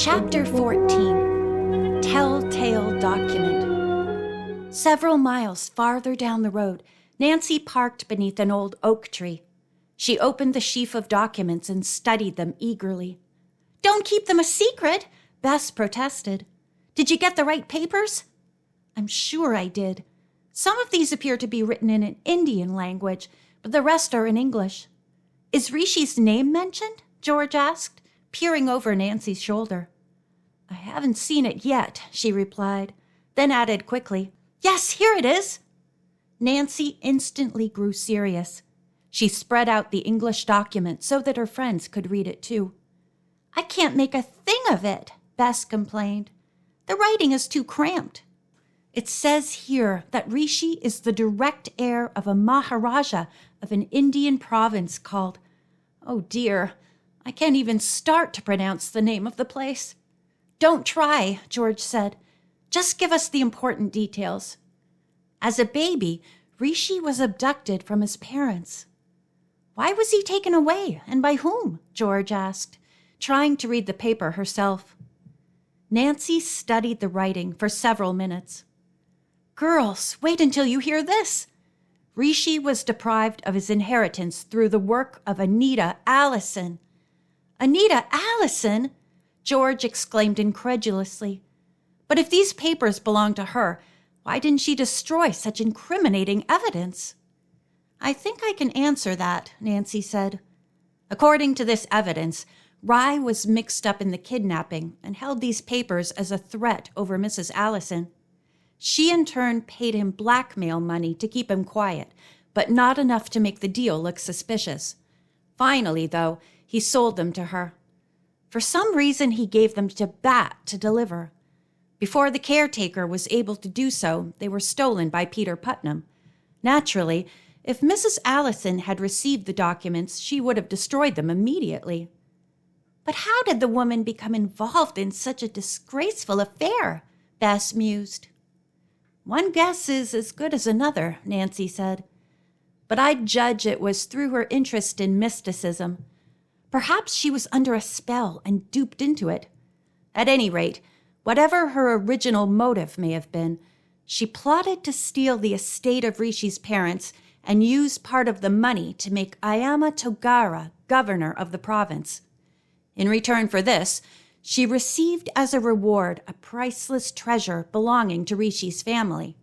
Chapter 14, Telltale Document. Several miles farther down the road, Nancy parked beneath an old oak tree. She opened the sheaf of documents and studied them eagerly. "Don't keep them a secret," Bess protested. "Did you get the right papers?" "I'm sure I did. Some of these appear to be written in an Indian language, but the rest are in English." "Is Rishi's name mentioned?" George asked, peering over Nancy's shoulder. "I haven't seen it yet," she replied, then added quickly, "Yes, here it is." Nancy instantly grew serious. She spread out the English document so that her friends could read it too. "I can't make a thing of it," Bess complained. "The writing is too cramped." "It says here that Rishi is the direct heir of a maharaja of an Indian province called... Oh dear, I can't even start to pronounce the name of the place." "Don't try," George said. "Just give us the important details." As a baby, Rishi was abducted from his parents. "Why was he taken away, and by whom?" George asked, trying to read the paper herself. Nancy studied the writing for several minutes. "Girls, wait until you hear this. Rishi was deprived of his inheritance through the work of Anita Allison." "Anita Allison?" George exclaimed incredulously. "But if these papers belong to her, why didn't she destroy such incriminating evidence?" "I think I can answer that," Nancy said. "According to this evidence, Rai was mixed up in the kidnapping and held these papers as a threat over Mrs. Allison. She in turn paid him blackmail money to keep him quiet, but not enough to make the deal look suspicious. Finally, though, he sold them to her. For some reason, he gave them to Bat to deliver. Before the caretaker was able to do so, they were stolen by Peter Putnam. Naturally, if Mrs. Allison had received the documents, she would have destroyed them immediately." "But how did the woman become involved in such a disgraceful affair?" Bess mused. "One guess is as good as another," Nancy said. "But I'd judge it was through her interest in mysticism. Perhaps she was under a spell and duped into it. At any rate, whatever her original motive may have been, she plotted to steal the estate of Rishi's parents and use part of the money to make Ayama Togara governor of the province. In return for this, she received as a reward a priceless treasure belonging to Rishi's family.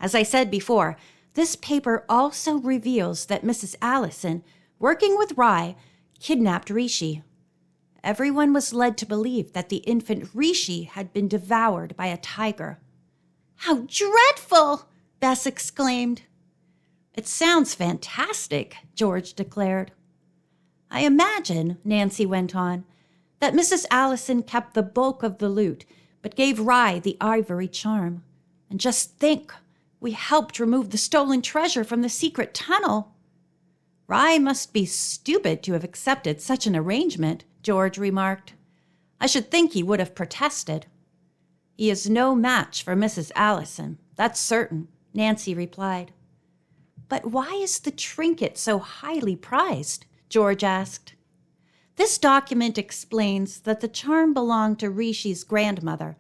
As I said before, this paper also reveals that Mrs. Allison, working with Rai, kidnapped Rishi. Everyone was led to believe that the infant Rishi had been devoured by a tiger." "How dreadful!" Bess exclaimed. "It sounds fantastic," George declared. "I imagine," Nancy went on, "that Mrs. Allison kept the bulk of the loot, but gave Rai the ivory charm. And just think, we helped remove the stolen treasure from the secret tunnel." "Rai must be stupid to have accepted such an arrangement," George remarked. "I should think he would have protested." "He is no match for Mrs. Allison, that's certain," Nancy replied. "But why is the trinket so highly prized?" George asked. "This document explains that the charm belonged to Rishi's grandmother.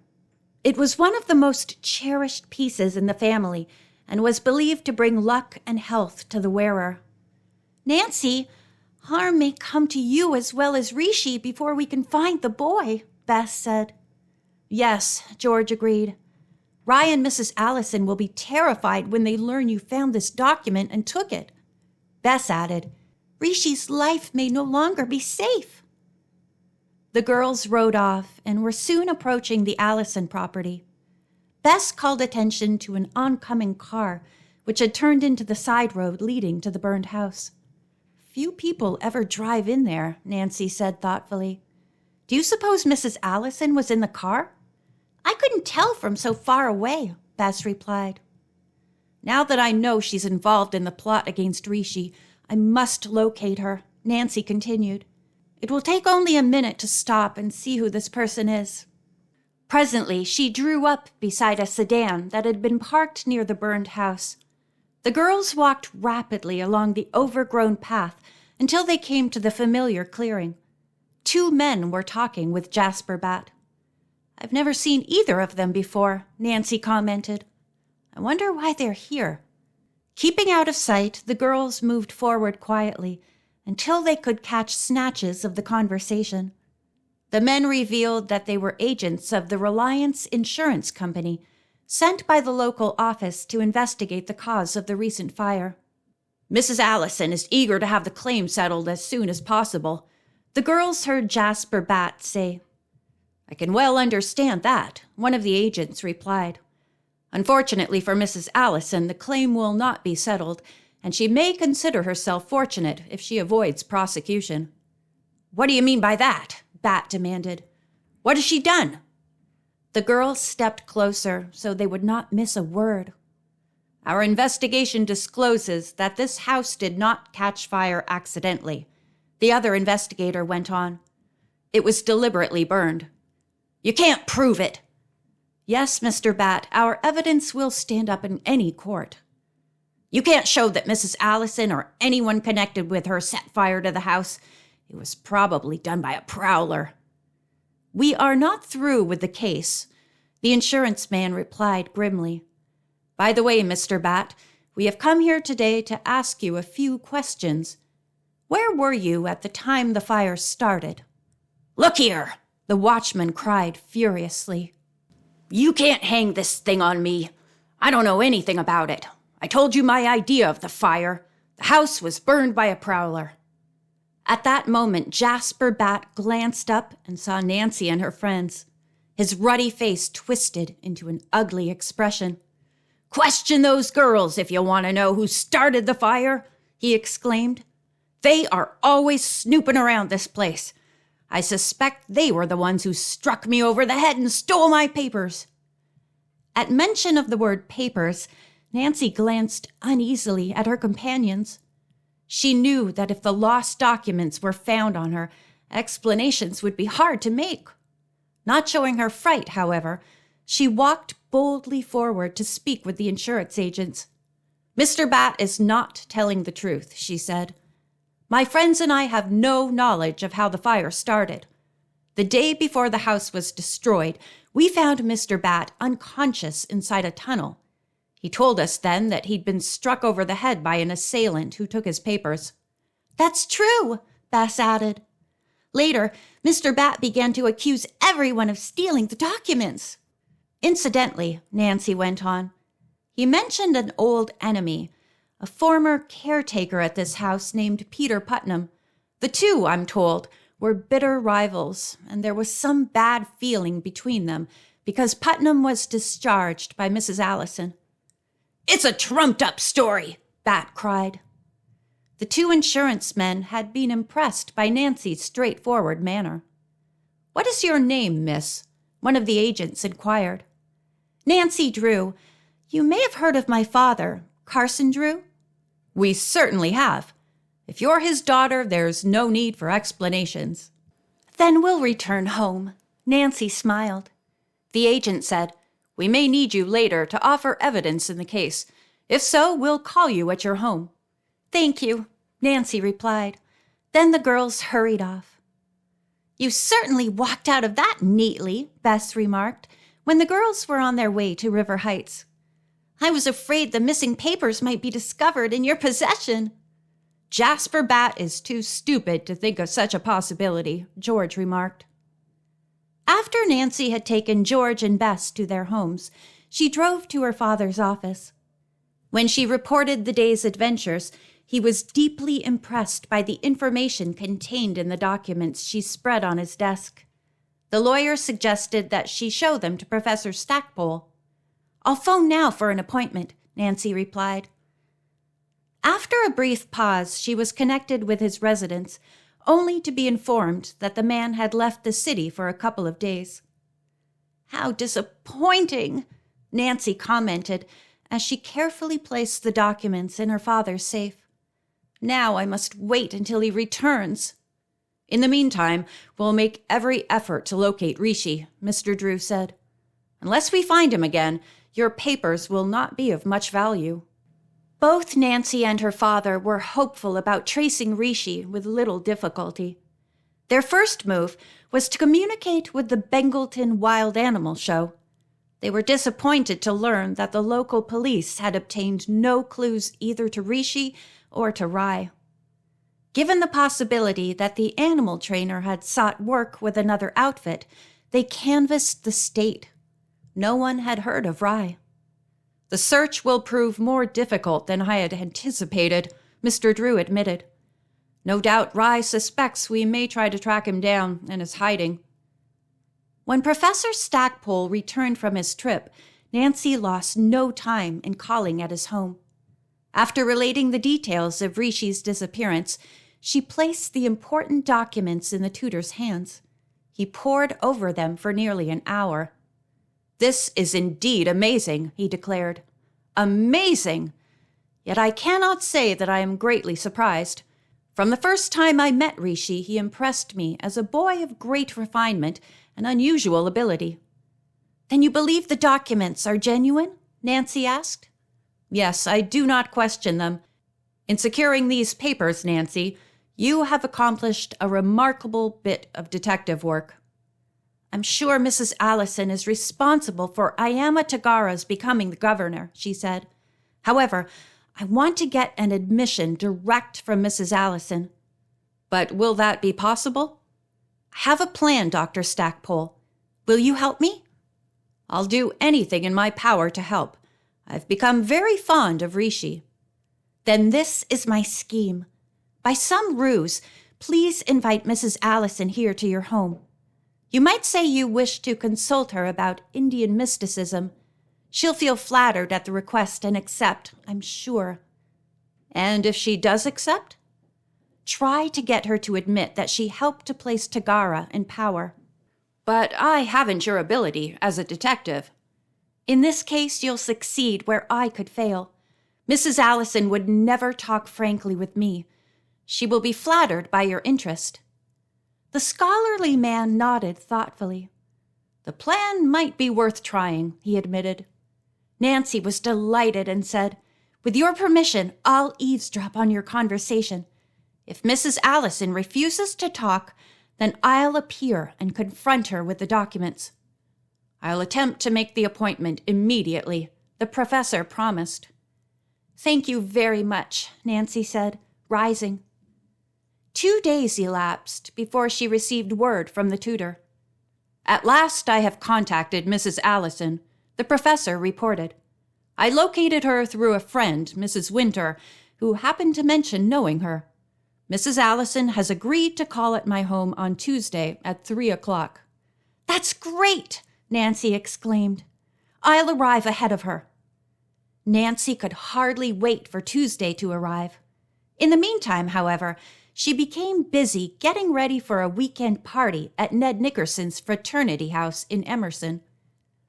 It was one of the most cherished pieces in the family and was believed to bring luck and health to the wearer." "Nancy, harm may come to you as well as Rishi before we can find the boy," Bess said. "Yes," George agreed. "Rai and Mrs. Allison will be terrified when they learn you found this document and took it." Bess added, "Rishi's life may no longer be safe." The girls rode off and were soon approaching the Allison property. Bess called attention to an oncoming car, which had turned into the side road leading to the burned house. "Few people ever drive in there," Nancy said thoughtfully. "Do you suppose Mrs. Allison was in the car?" "I couldn't tell from so far away," Bess replied. "Now that I know she's involved in the plot against Rishi, I must locate her," Nancy continued. "It will take only a minute to stop and see who this person is." Presently, she drew up beside a sedan that had been parked near the burned house. The girls walked rapidly along the overgrown path until they came to the familiar clearing. 2 men were talking with Jasper Bat. I've never seen either of them before, Nancy commented. I wonder why they're here. Keeping out of sight, the girls moved forward quietly until they could catch snatches of the conversation. The men revealed that they were agents of the Reliance Insurance Company, sent by the local office to investigate the cause of the recent fire. Mrs. Allison is eager to have the claim settled as soon as possible, the girls heard Jasper Bat say. I can well understand that, one of the agents replied. Unfortunately for Mrs. Allison, the claim will not be settled, and she may consider herself fortunate if she avoids prosecution. What do you mean by that? Bat demanded. What has she done? The girls stepped closer so they would not miss a word. Our investigation discloses that this house did not catch fire accidentally, the other investigator went on. It was deliberately burned. You can't prove it. Yes, Mr. Bat, our evidence will stand up in any court. You can't show that Mrs. Allison or anyone connected with her set fire to the house. It was probably done by a prowler. We are not through with the case, the insurance man replied grimly. By the way, Mr. Bat, we have come here today to ask you a few questions. Where were you at the time the fire started? Look here, the watchman cried furiously. You can't hang this thing on me. I don't know anything about it. I told you my idea of the fire. The house was burned by a prowler. At that moment, Jasper Bat glanced up and saw Nancy and her friends. His ruddy face twisted into an ugly expression. Question those girls if you want to know who started the fire, he exclaimed. They are always snooping around this place. I suspect they were the ones who struck me over the head and stole my papers. At mention of the word papers, Nancy glanced uneasily at her companions. She knew that if the lost documents were found on her, explanations would be hard to make. Not showing her fright, however, she walked boldly forward to speak with the insurance agents. Mr. Bat is not telling the truth, she said. My friends and I have no knowledge of how the fire started. The day before the house was destroyed, we found Mr. Bat unconscious inside a tunnel. He told us then that he'd been struck over the head by an assailant who took his papers. That's true, Bess added. Later, Mr. Bat began to accuse everyone of stealing the documents. Incidentally, Nancy went on, he mentioned an old enemy, a former caretaker at this house named Peter Putnam. The two, I'm told, were bitter rivals, and there was some bad feeling between them because Putnam was discharged by Mrs. Allison. It's a trumped-up story, Bat cried. The two insurance men had been impressed by Nancy's straightforward manner. What is your name, miss? One of the agents inquired. Nancy Drew. You may have heard of my father, Carson Drew? We certainly have. If you're his daughter, there's no need for explanations. Then we'll return home, Nancy smiled. The agent said, We may need you later to offer evidence in the case. If so, we'll call you at your home. Thank you, Nancy replied. Then the girls hurried off. You certainly walked out of that neatly, Bess remarked, when the girls were on their way to River Heights. I was afraid the missing papers might be discovered in your possession. Jasper Bat is too stupid to think of such a possibility, George remarked. After Nancy had taken George and Bess to their homes, she drove to her father's office. When she reported the day's adventures, he was deeply impressed by the information contained in the documents she spread on his desk. The lawyer suggested that she show them to Professor Stackpole. I'll phone now for an appointment, Nancy replied. After a brief pause, she was connected with his residence, only to be informed that the man had left the city for a couple of days. How disappointing, Nancy commented as she carefully placed the documents in her father's safe. Now I must wait until he returns. In the meantime, we'll make every effort to locate Rishi, Mr. Drew said. Unless we find him again, your papers will not be of much value. Both Nancy and her father were hopeful about tracing Rishi with little difficulty. Their first move was to communicate with the Bengleton Wild-Animal Show. They were disappointed to learn that the local police had obtained no clues either to Rishi or to Rai. Given the possibility that the animal trainer had sought work with another outfit, they canvassed the state. No one had heard of Rai. "The search will prove more difficult than I had anticipated," Mr. Drew admitted. "No doubt Rai suspects we may try to track him down and is hiding." When Professor Stackpole returned from his trip, Nancy lost no time in calling at his home. After relating the details of Rishi's disappearance, she placed the important documents in the tutor's hands. He pored over them for nearly an hour. "This is indeed amazing," he declared. "Amazing! Yet I cannot say that I am greatly surprised. From the first time I met Rishi, he impressed me as a boy of great refinement and unusual ability." "Then you believe the documents are genuine?" Nancy asked. "Yes, I do not question them. In securing these papers, Nancy, you have accomplished a remarkable bit of detective work." "I'm sure Mrs. Allison is responsible for Ayama Tagara's becoming the governor," she said. "However, I want to get an admission direct from Mrs. Allison." "But will that be possible?" "I have a plan, Dr. Stackpole. Will you help me?" "I'll do anything in my power to help. I've become very fond of Rishi." "Then this is my scheme. By some ruse, please invite Mrs. Allison here to your home. You might say you wish to consult her about Indian mysticism. She'll feel flattered at the request and accept, I'm sure." "And if she does accept?" "Try to get her to admit that she helped to place Tagara in power." "But I haven't your ability as a detective." "In this case, you'll succeed where I could fail. Mrs. Allison would never talk frankly with me. She will be flattered by your interest." The scholarly man nodded thoughtfully. "The plan might be worth trying," he admitted. Nancy was delighted and said, "With your permission, I'll eavesdrop on your conversation. If Mrs. Allison refuses to talk, then I'll appear and confront her with the documents." "I'll attempt to make the appointment immediately," the professor promised. "Thank you very much," Nancy said, rising. 2 days elapsed before she received word from the tutor. "At last I have contacted Mrs. Allison," the professor reported. "I located her through a friend, Mrs. Winter, who happened to mention knowing her. Mrs. Allison has agreed to call at my home on Tuesday at 3 o'clock. "That's great!" Nancy exclaimed. "I'll arrive ahead of her." Nancy could hardly wait for Tuesday to arrive. In the meantime, however, she became busy getting ready for a weekend party at Ned Nickerson's fraternity house in Emerson.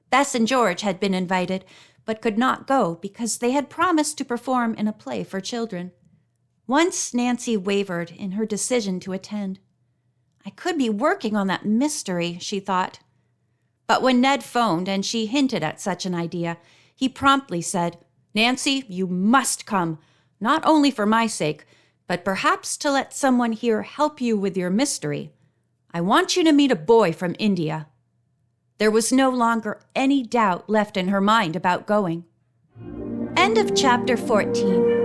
Bess and George had been invited, but could not go because they had promised to perform in a play for children. Once Nancy wavered in her decision to attend. "I could be working on that mystery," she thought. But when Ned phoned and she hinted at such an idea, he promptly said, "Nancy, you must come, not only for my sake, but perhaps to let someone here help you with your mystery. I want you to meet a boy from India." There was no longer any doubt left in her mind about going. End of chapter 14.